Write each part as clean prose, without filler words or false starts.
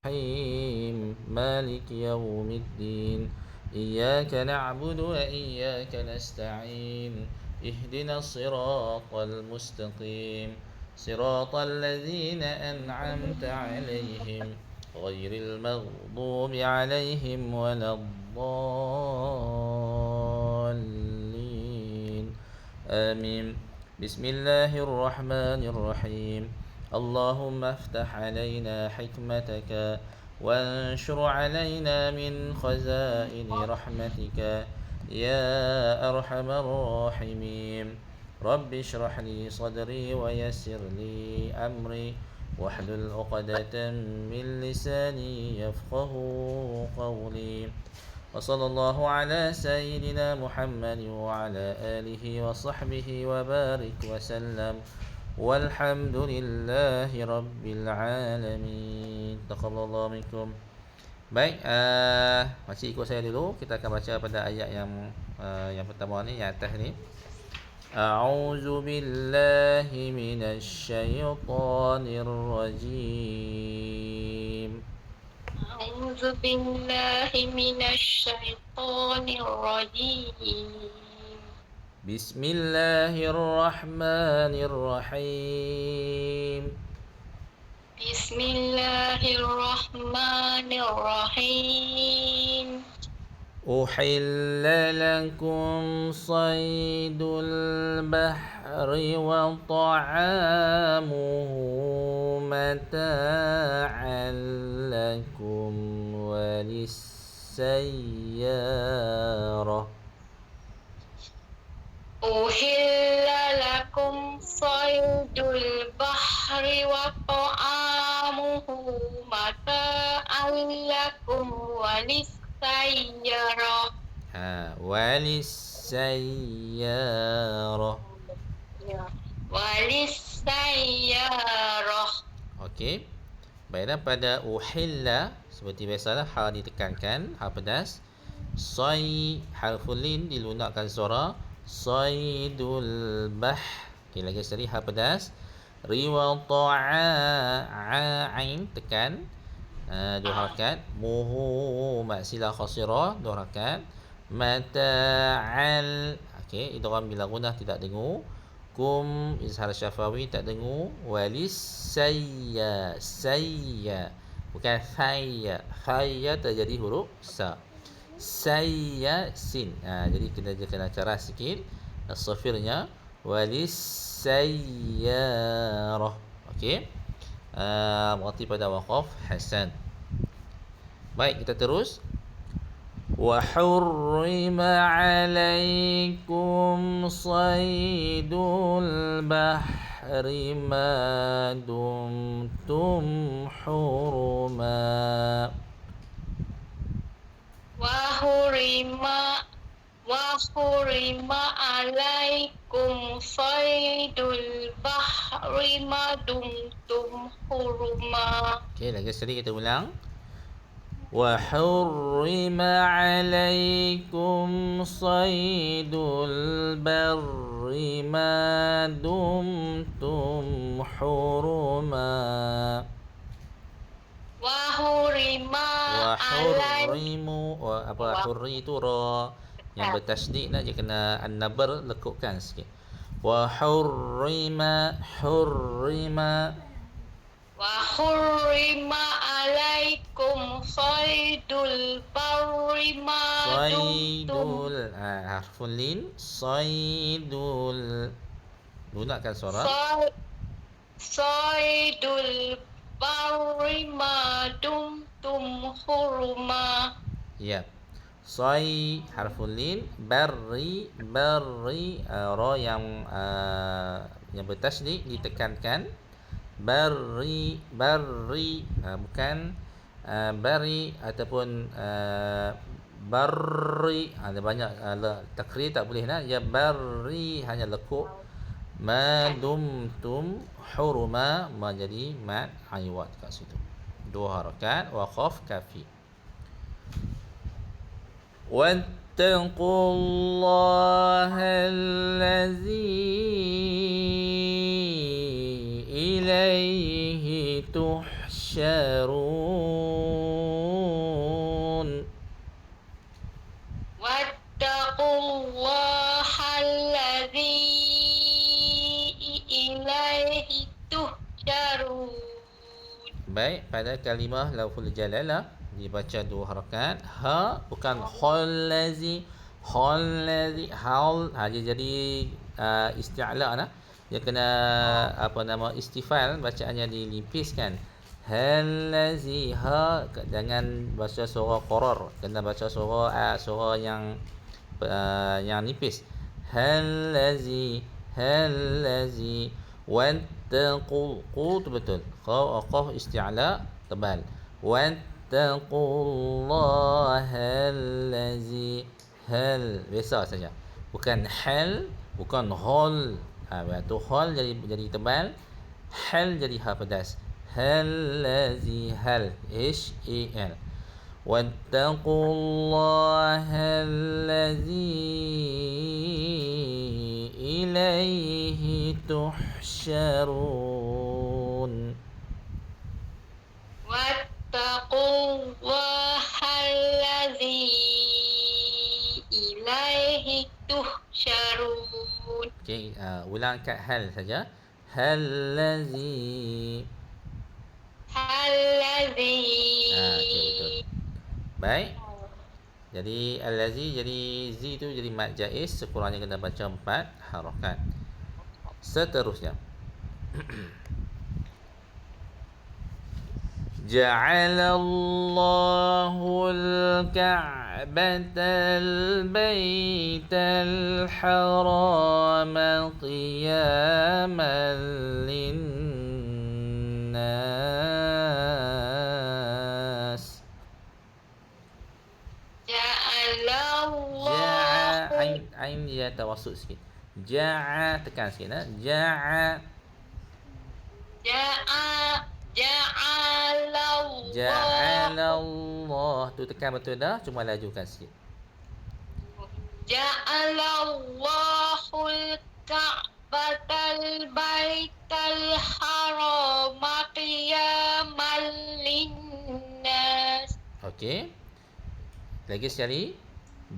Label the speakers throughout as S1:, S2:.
S1: الرحيم مالك يوم الدين إياك نعبد وإياك نستعين اهدنا الصراط المستقيم صراط الذين أنعمت عليهم غير المغضوب عليهم ولا الضالين آمين بسم الله الرحمن الرحيم اللهم افتح علينا حكمتك وانشر علينا من خزائن رحمتك يا أرحم الراحمين رب اشرح لي صدري ويسر لي أمري واحلل عقدة من لساني يفقه قولي وصلى الله على سيدنا محمد وعلى آله وصحبه وبارك وسلم والحمد لله رب العالمين. Taqabbalallahu minkum. Baik, masih ikut saya dulu. Kita akan baca pada ayat yang pertama ni, yang atas ni. A'udzu billahi minasy syaithanir rajim.
S2: أعوذ بالله من الشيطان الرجيم.
S1: بسم الله الرحمن الرحيم.
S2: بسم الله الرحمن الرحيم.
S1: أحل لكم صيد البحر وطعامه متاعا لكم وللسيارة.
S2: أحل لكم صيد البحر وطعامه متاعا لكم وللسيارة.
S1: وللسيارة.
S2: وللسيارة.
S1: Okey. Baiklah, pada uhilla seperti biasalah ha ditekankan, ha pedas. Sai harful lin dilunakkan suara. Saidul bah. Okey, lagi sekali ha pedas. Riwa ta'a ain tekan. Dua harakat. Muhu maksilah khasirah dua harakat. Mata'al. Okey, idgham bila gunnah tidak dengur. Kum izhar syafawi tak dengur. Walis sayya bukan thayya. Thayya terjadi huruf sa. Sayya sin. Jadi kena cara sikit safirnya. Walis sayyarah. Okey. Berarti pada waqaf hasan. Baik, kita terus. وحرم عليكم صيد البحر ما دمتم حرما.
S2: وحرم عليكم صيد البحر ما دمتم حرما.
S1: Okey, lagi sekali kita ulang. وحرم عليكم صيد البر ما دمتم حرما. Hurri itu ra yang bertasydid nak, dia kena an-nabr lekukkan sikit. hurrima
S2: وحرم عليكم صيد البر ما دمتم.
S1: harfun lin. Saidul, lunakkan suara.
S2: صيد البر ما دمتم حرما.
S1: Ya. Sai harful lin. Barri ra yang bertasydid ditekankan. Barri bukan bari ataupun barri. Ada banyak takrir, tak boleh nak. Ya barri hanya lekuk. Ma dumtum huruma, ma jadi mad aiwat kat situ. Dua harakat waqaf kafi. واتقوا الله الذي إليه تحشرون. pada kalimah lafzul jalalah dibaca 2 harakat. Ha bukan khallazi, khallazi, hal. Dia jadi isti'la lah. Dia kena istifal, bacaannya dilipiskan. Hallazi, ha jangan baca suara qarar, kena baca suara yang nipis. Hallazi, hallazi, wattaqul, qu tu betul. Qaf isti'la tebal. Wattaqullaha allazi, hal biasa saja. Bukan hal, bukan hal. Tu hal jadi tebal, hal jadi ha pedas. Hallazi, hal, HAL. Wattaqullaha allazi ilaihi tuhsyarun.
S2: Wattaqullaha allazi ilaihi tuhsyarun.
S1: Okey, ulang kat hal saja. Hallazi.
S2: Allazi.
S1: Okey, betul. Baik. Jadi allazi jadi z tu jadi mad jaiz, sekurangnya kena baca 4 harakat. Seterusnya. Ja'alallahu al-ka'batal baital harama qiyaman linnas. Ain dia tawassut sikit. Tekan sikit. Ja'alallah tu tekan betul dah, cuma lajukan sikit.
S2: Ja'alallahul ka'batal baital harama qiyaman linnas.
S1: Okey. Lagi sekali.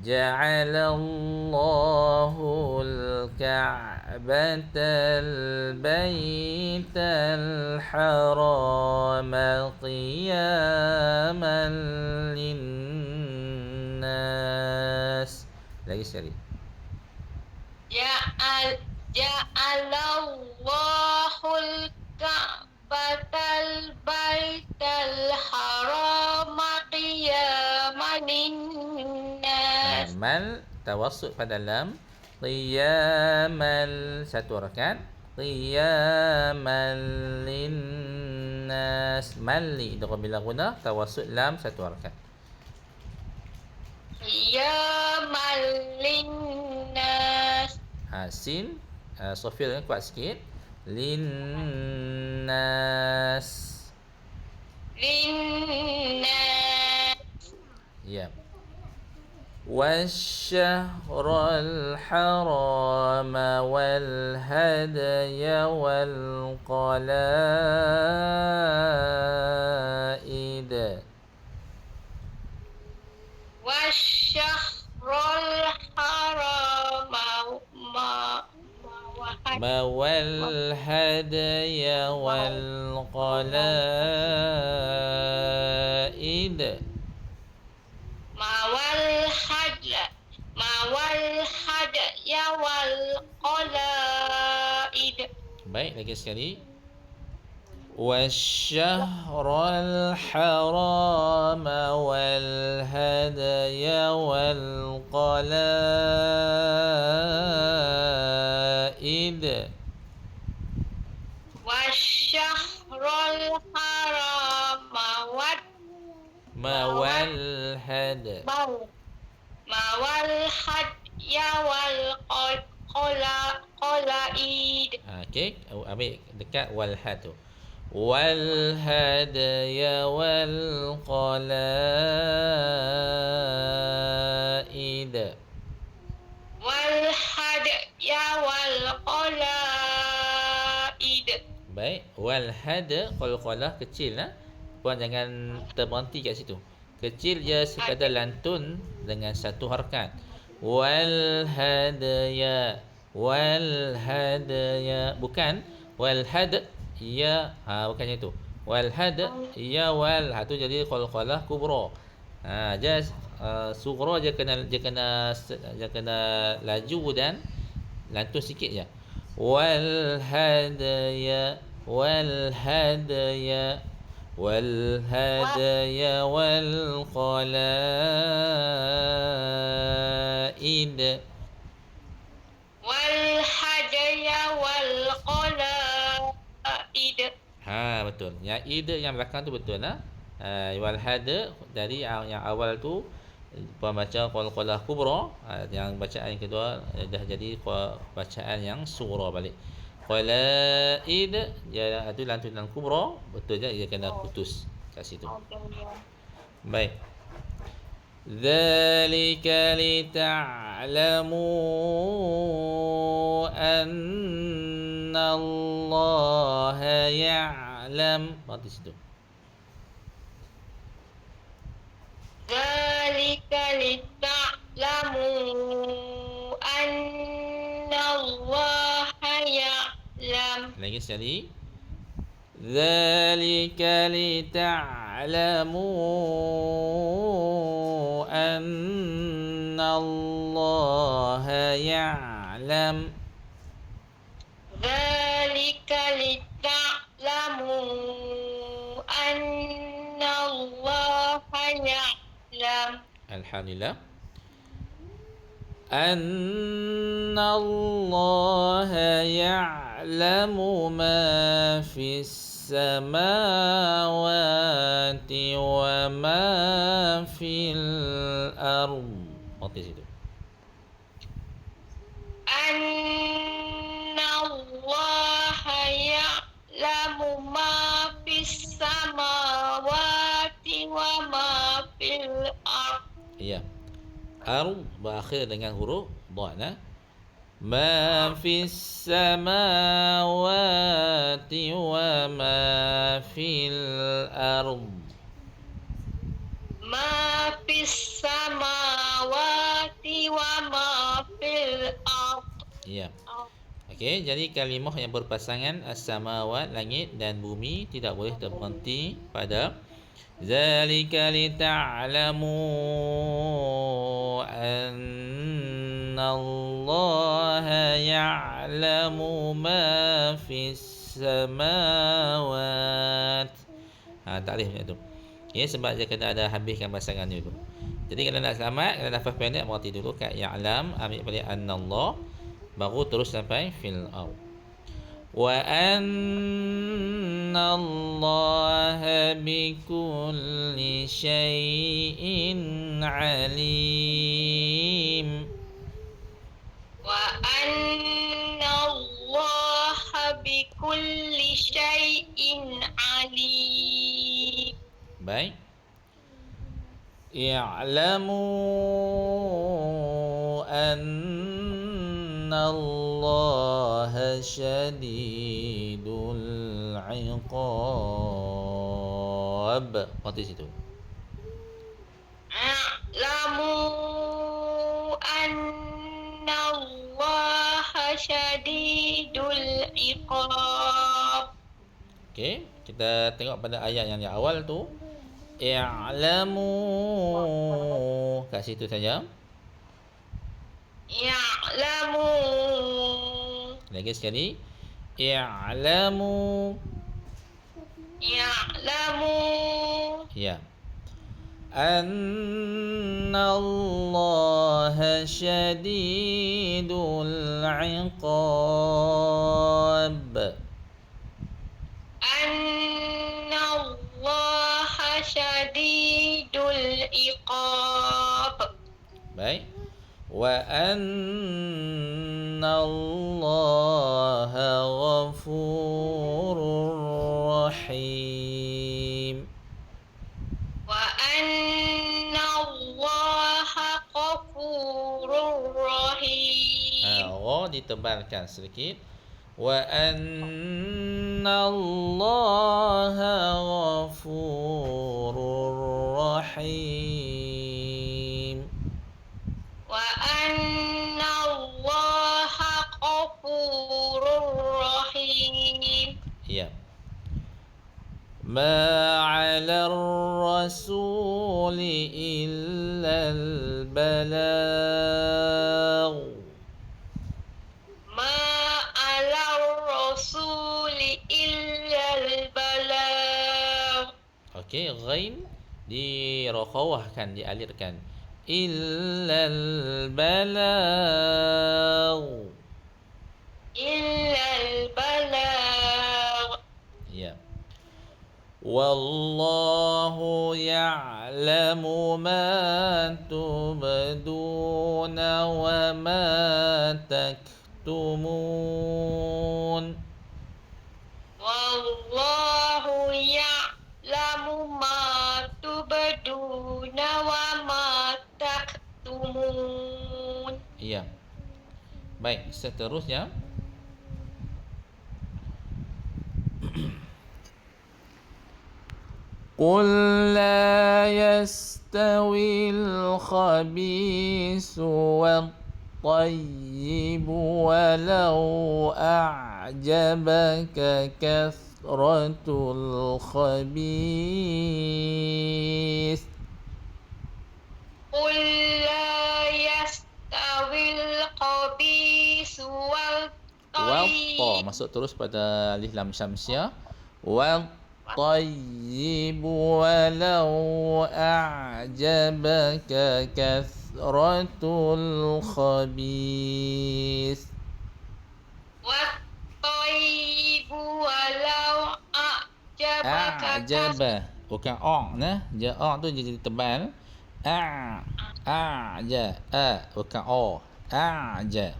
S1: Ja'alallahul ka'batal baital harama qiyaman linnas. Lagi sekali.
S2: Ja'alallahul ka'batal baital harama qiyaman linnas.
S1: Mal tawassut pada lam. Qiyamal satu harakat. Qiyamal linnas. Mali idgham bila guna, tawassut lam satu harakat.
S2: Qiyaman linnas.
S1: Sin sofil kuat sikit. Linnas.
S2: Linnas.
S1: Ya. والشهر الحرام والهدي والقلائد.
S2: والشهر الحرام
S1: والهدي والقلائد.
S2: والهدي والقلائد.
S1: Baik, lagi sekali. والشهر الحرام والهدي والقلائد.
S2: والشهر الحرام
S1: والهدي
S2: والقلائد.
S1: Okey, ambil dekat walhad tu. والهدي والقلائد.
S2: والهدي والقلائد.
S1: Baik, walhad qalqalah kecil lah. Puan jangan terberhenti kat situ. Kecil je sekadar lantun dengan satu harakat. Walhadaya, walhadaya, bukan walhad ya, bukannya itu. Wal had ya wal, tu jadi qalqalah kubra. Dia sughra dia kena laju dan lantun sikit je. Wal hadaya wal hadaya wal hadaya wal qalaid.
S2: wal hadaya wal qalaid.
S1: Betul. Yang id yang belakang tu betul lah. Wal hada dari yang awal tu pembaca qalqalah kubra, yang bacaan yang kedua dah jadi bacaan yang sughra balik. Qalaid dia tu lantunan kubra, betul je dia kena putus kat situ. Baik. Dzalika lita'lamu anna Allah ya'lam. Di situ.
S2: Dzalika lita'lamu anna Allah ya'lam.
S1: Lagi sekali. Dzalika lita'lamu anna Allah ya'lam.
S2: Dzalika lita'lamu anna Allah ya'lam.
S1: Alhamdulillah. أن الله يعلم ما في السماوات وما في الأرض. Di situ.
S2: أن الله يعلم ما في السماوات وما في الأرض.
S1: Ya. Ar berakhir dengan huruf dha. Ma fis samawati wa ma fil ard.
S2: Ma fis samawati wa ma fil ard.
S1: Ya. Okey, jadi kalimah yang berpasangan as-samawat, langit dan bumi tidak boleh terhenti pada Zalika lita'lamu anna Allah ya'lamu ma fis samawat. Takrif macam tu. Ya, sebab dia kena ada habiskan pasangan dulu. Jadi kalau nak selamat, kalau nafas pendek berarti dulu kat ya'lam, ambil balik anna Allah, baru terus sampai fil ard. وأن الله بكل شيء عليم.
S2: وأن الله بكل شيء عليم.
S1: Baik. اعلموا أن الله شديد العقاب. Di situ.
S2: اعلموا أن الله شديد العقاب.
S1: Okey, kita tengok pada ayat yang di awal tu. I'lamu, kat situ saja.
S2: Ya'lamu.
S1: Lagi sekali. I'lamu.
S2: Ya'lamu.
S1: Ya. Anna Allah syadidul iqab.
S2: Anna Allah syadidul iqab.
S1: Baik. Wa anna Allah ghafurur rahim.
S2: Wa anna Allah ghafurur rahim.
S1: Ra ditebalkan sedikit. Wa anna Allah ghafurur rahim.
S2: Wa anna Allah ghafurur rahim.
S1: Ya. ما على الرسول إلا البلاغ.
S2: ما على الرسول إلا البلاغ.
S1: Okey, ghain dirokhawahkan, dialirkan. Illal balagh.
S2: إلا البلاغ.
S1: Ya. Wallahu ya'lamu ma tubduna wa ma taktumun.
S2: Wallahu ya'lamu ma tubduna wa ma taktumun.
S1: Ya. Baik, seterusnya. قل لا يستوي الخبيث والطيب ولو أعجبك كثرة الخبيث.
S2: قل لا يستوي الخبيث والطيب.
S1: Masuk terus pada alif lam syamsiah. والطيب ولو أعجبك كثرة الخبيث.
S2: والطيب ولو أعجبك
S1: أعجب bukan nah, je tu jadi tebal. A'ja bukan a'ja.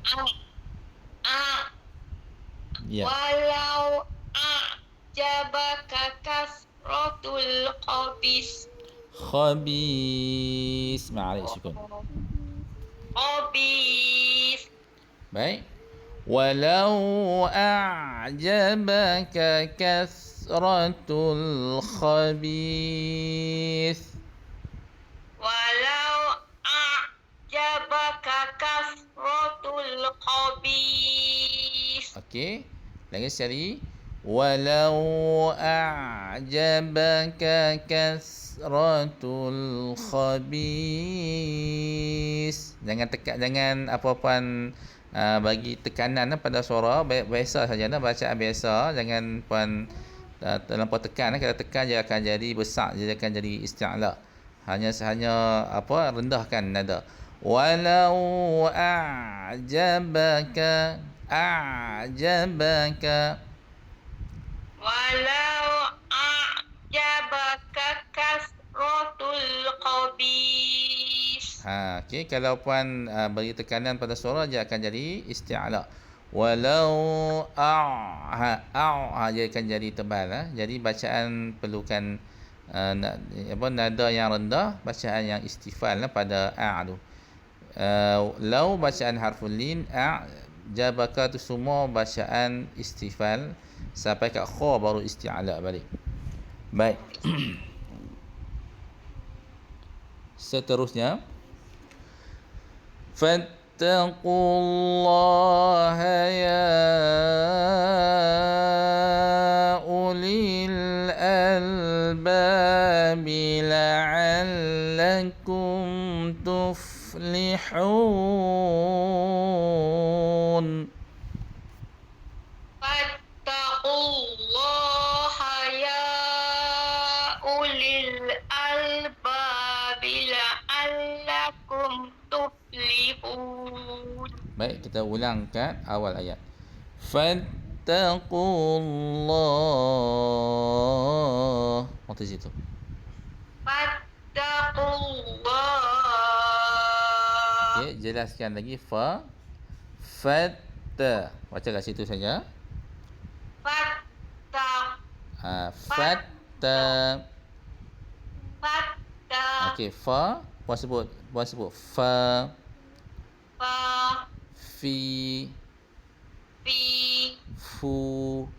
S1: Ya.
S2: Walau a'jabaka kasratul khabis.
S1: Khabis ma'alaihi sukun.
S2: Khabis.
S1: Baik. Walau a'jabaka kasratul khabis.
S2: Walau a'jabaka kasratul khabis.
S1: Okey. Lagi sekali. Walau a'jabaka kasratul khabis. Jangan apa-puan bagi tekanan pada suara. Biasa saja bacaan biasa. Jangan puan terlampau tekan. Kalau tekan dia akan jadi besar, dia akan jadi isti'la. Hanya rendahkan nada. Walau a'jabaka
S2: Walau a'jabaka kasratul khabis.
S1: Okey, kalau puan beri tekanan pada suara dia akan jadi isti'la. Walau dia akan jadi tebal. Jadi bacaan perlukan nada yang rendah, bacaan yang istifal pada tu. Lau bacaan harful lin, jabaka tu semua bacaan istifal sampai kat kha baru isti'la balik. Baik. Seterusnya, fattaqullaha ya ulil albab la'allakum tuflihun.
S2: Fattaqullaha ya ulil albab la'allakum tuflihun.
S1: Baik, kita ulang kat awal ayat. Fattaqullah. Waktu situ.
S2: Fattaqullah.
S1: Okey, jelaskan lagi fatta. Baca kat situ saja. Fatta. Okey, puan sebut fa, fi, fu.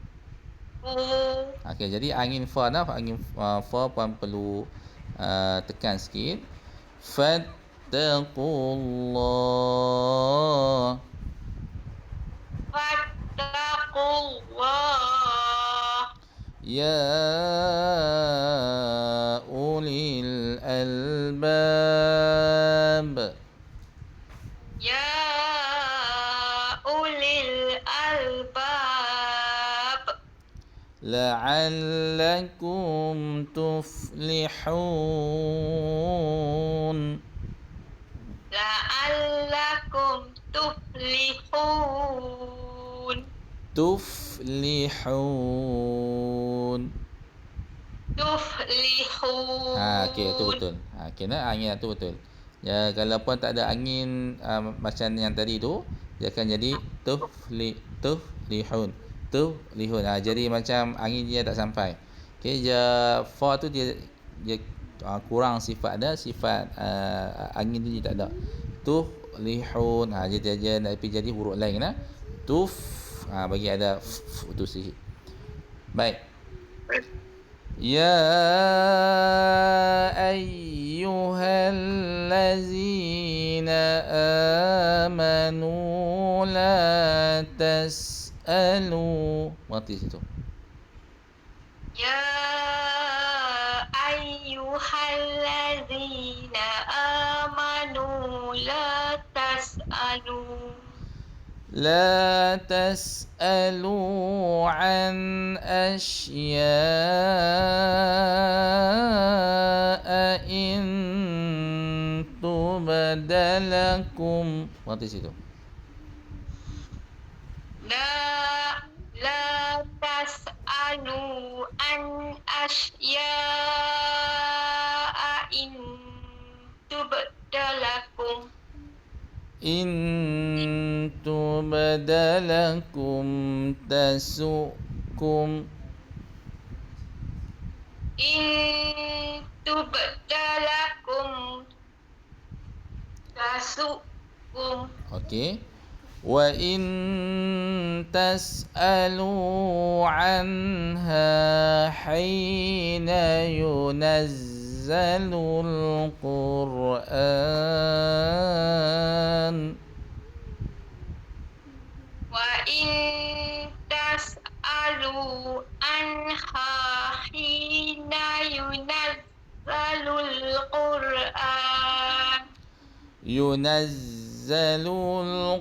S1: Okey, jadi angin fa puan perlu tekan sikit. Fattaqullah.
S2: Fattaqullah.
S1: يا أولي الألباب
S2: يا أولي الألباب
S1: لعلكم تفلحون
S2: لعلكم تفلحون
S1: تفلحون.
S2: تفلحون.
S1: Okey, itu betul. Kena angin tu betul. Ya, kalau pun tak ada angin macam yang tadi tu, dia akan jadi tuflihun. Tuflihun. Jadi macam angin dia tak sampai. Okey, fa tu dia kurang sifat dia, sifat angin tu dia tak ada. Tuflihun. Dia tapi jadi huruf lain lah. Tuf bagi ada tu sikit. Baik. يا أيها الذين آمنوا لا تسألوا mati situ.
S2: يا أيها الذين آمنوا
S1: لا تسألوا عن أشياء إن تبد لكم mati situ.
S2: لا تسألوا عن أشياء إن تبد لكم
S1: إن تبد لكم تسؤكم
S2: إن تبد لكم تسؤكم.
S1: Okey. وإن تسألوا عنها حين ينزل القرآن
S2: وإن تسألوا عنها حين ينزل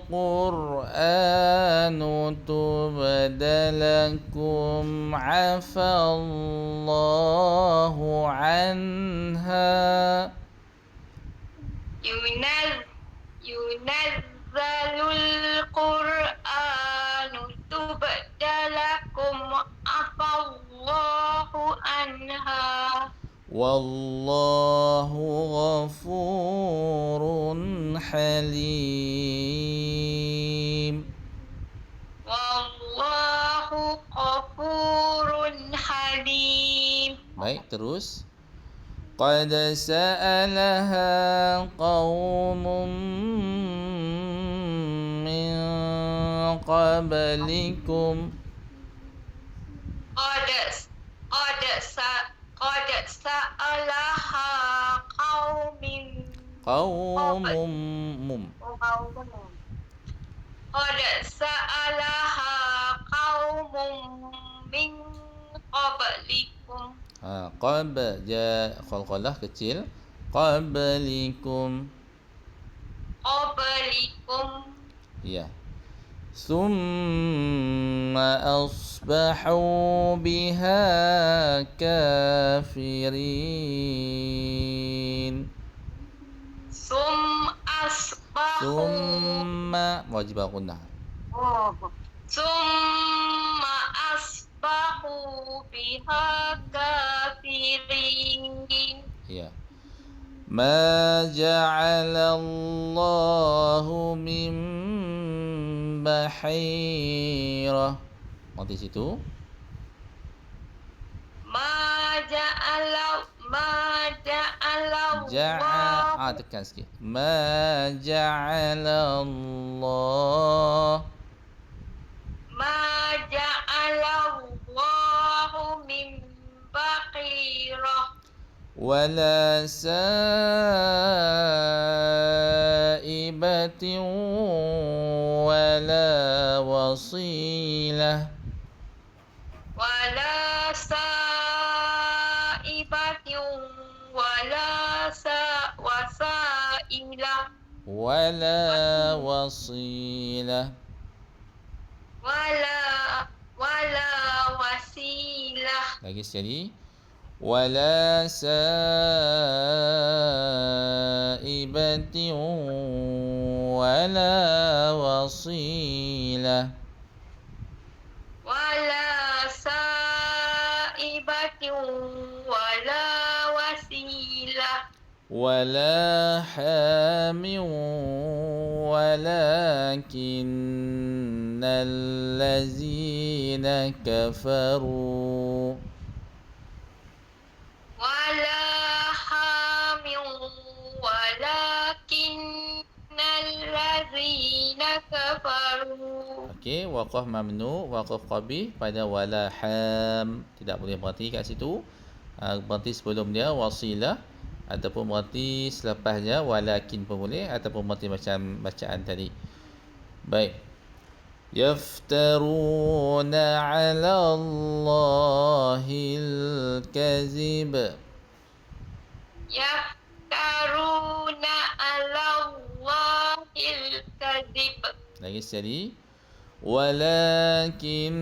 S2: القرآن
S1: تبد لكم عفى الله عنها
S2: ينزل القرآن تبد لكم عفى الله عنها
S1: والله غفور حليم.
S2: والله غفور حليم.
S1: Baik, terus. قد سألها قوم من قبلكم
S2: قد سألها قوم قد سألها قوم من قبلكم.
S1: قب dia qalqalah kecil. قبلكم. Ya. ثم أصبحوا بها كافرين. ثم واجب غنى.
S2: ثم أصبحوا بها كافرين.
S1: Ya. ما جعل الله من بحيرة mati situ. Tekan sikit. ما جعل الله
S2: من بحيرة
S1: ولا سائبة ولا وصيلة
S2: ولا سائبة
S1: ولا وصيلة.
S2: ولا وسيلة.
S1: Lagi sekali. ولا سائبة ولا وصيلة.
S2: ولا سائبة ولا وسيلة.
S1: ولا حام ولكن الذين كفروا.
S2: ولا حام ولكن الذين كفروا.
S1: Okey, waqaf mamnu, waqaf qabih pada wala ham. Tidak boleh berhenti kat situ. Berhenti sebelum dia wasilah ataupun berhenti selepas dia walakin pun boleh ataupun berhenti macam bacaan tadi. Baik. Yaftaruna 'ala Allahil kazib.
S2: Yaftaruna ala Allahil kadhib.
S1: Lagi sekali. ولكن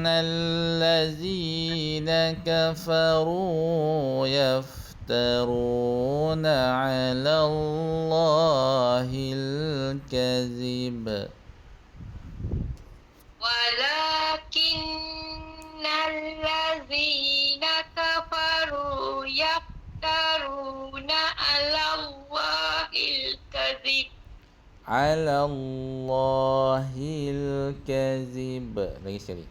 S1: الذين كفروا يفترون على الله الكذب.
S2: ولكن الذين كفروا يفترون على الله الكذب.
S1: على الله الكذب. Lagi sekali.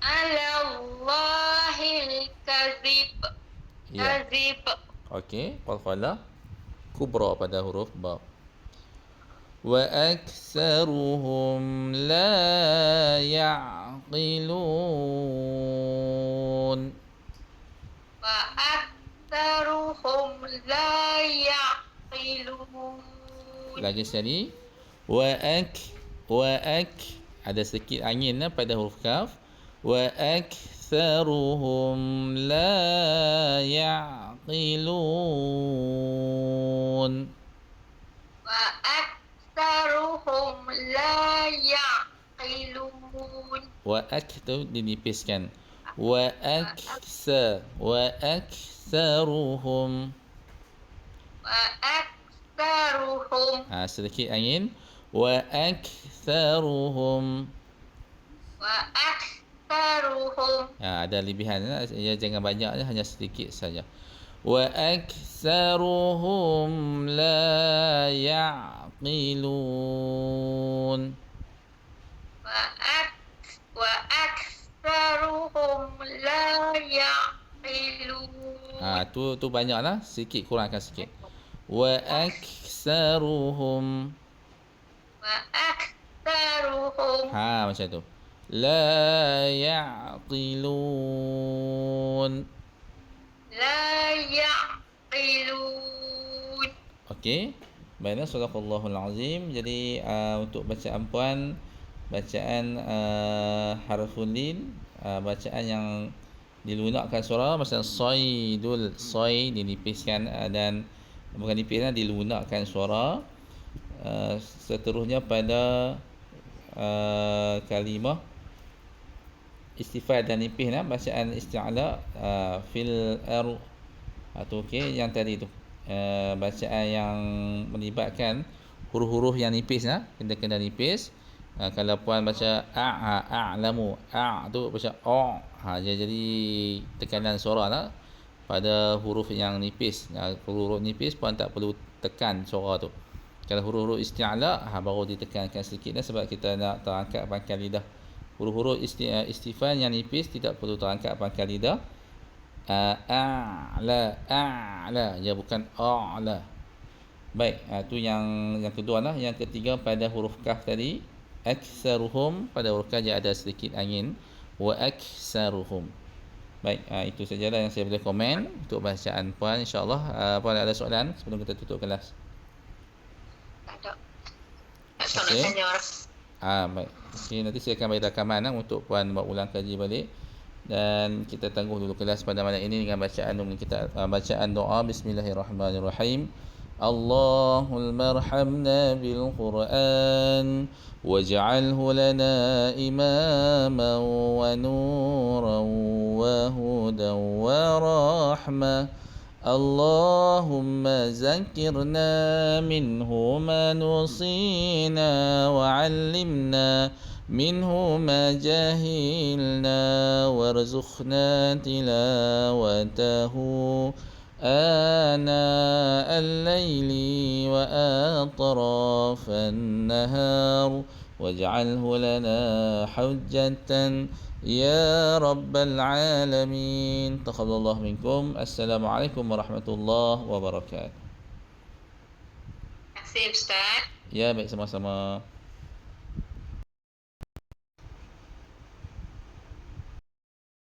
S2: على الله الكذب.
S1: Ya.
S2: كذب.
S1: Okey, qalqalah kubra pada huruf ba. Wa aktsaruhum la ya'qilun.
S2: وأكثرهم لا يعقلون.
S1: Lagi sekali. Wa ak ada sedikit angin pada huruf kaf. Wa aktsaruhum la ya'qilun.
S2: وأكثرهم لا يعقلون.
S1: Wa ak tu dinipiskan. Wa aktsaruhum.
S2: وأكثرهم.
S1: Sedikit angin. Wa aktsaruhum.
S2: وأكثرهم.
S1: Ada lebihan ya, jangan banyak, hanya sedikit saja. Wa aktsaruhum la ya'qilun.
S2: وأكثرهم لا يعقلون.
S1: Tu banyaklah, sikit kurangkan sikit. Wa aktsaruhum.
S2: وأكثرهم.
S1: Macam tu. La ya'qilun.
S2: لا يعقلون.
S1: Okey. Baiklah, sadaqallahul azim. Jadi untuk bacaan puan, bacaan harful lin, bacaan yang dilunakkan suara macam saidul, sai dinipiskan dan bukan nipiskan, dilunakkan suara. Seterusnya pada kalimah istifad dan nipis bacaan isti'la fil tu okey, yang tadi tu bacaan yang melibatkan huruf-huruf yang nipis kena nipis. Kalau puan baca a'lamu, tu baca jadi tekanan suara pada huruf yang nipis. Huruf nipis puan tak perlu tekan suara tu. Kalau huruf-huruf isti'la baru ditekankan sedikit sebab kita nak terangkat pangkal lidah. Huruf-huruf istifan yang nipis tidak perlu terangkat pangkal lidah. A'la dia bukan a'la. Baik, tu yang kedua Yang ketiga pada huruf kaf tadi, aktsaruhum, pada huruf kaf dia ada sedikit angin. Wa aktsaruhum. Baik, itu sajalah yang saya boleh komen untuk bacaan puan. InsyaAllah puan ada soalan sebelum kita tutup kelas?
S2: Okey.
S1: Baik. Okay, nanti saya akan bagi rakaman untuk puan buat ulang kaji balik. Dan kita tangguh dulu kelas pada malam ini dengan bacaan kita bacaan doa. Bismillahirrahmanirrahim. اللهم ارحمنا بالقرآن واجعله لنا إماما ونورا وهدى ورحمة. اللهم ذكرنا منه ما نسينا وعلمنا منه ما جهلنا وارزقنا تلاوته آناء الليل وأطراف النهار واجعله لنا حجة يا رب العالمين. تقبل الله منكم. السلام عليكم ورحمة الله وبركاته.
S2: Terima kasih Ustaz.
S1: Ya, baik, sama-sama.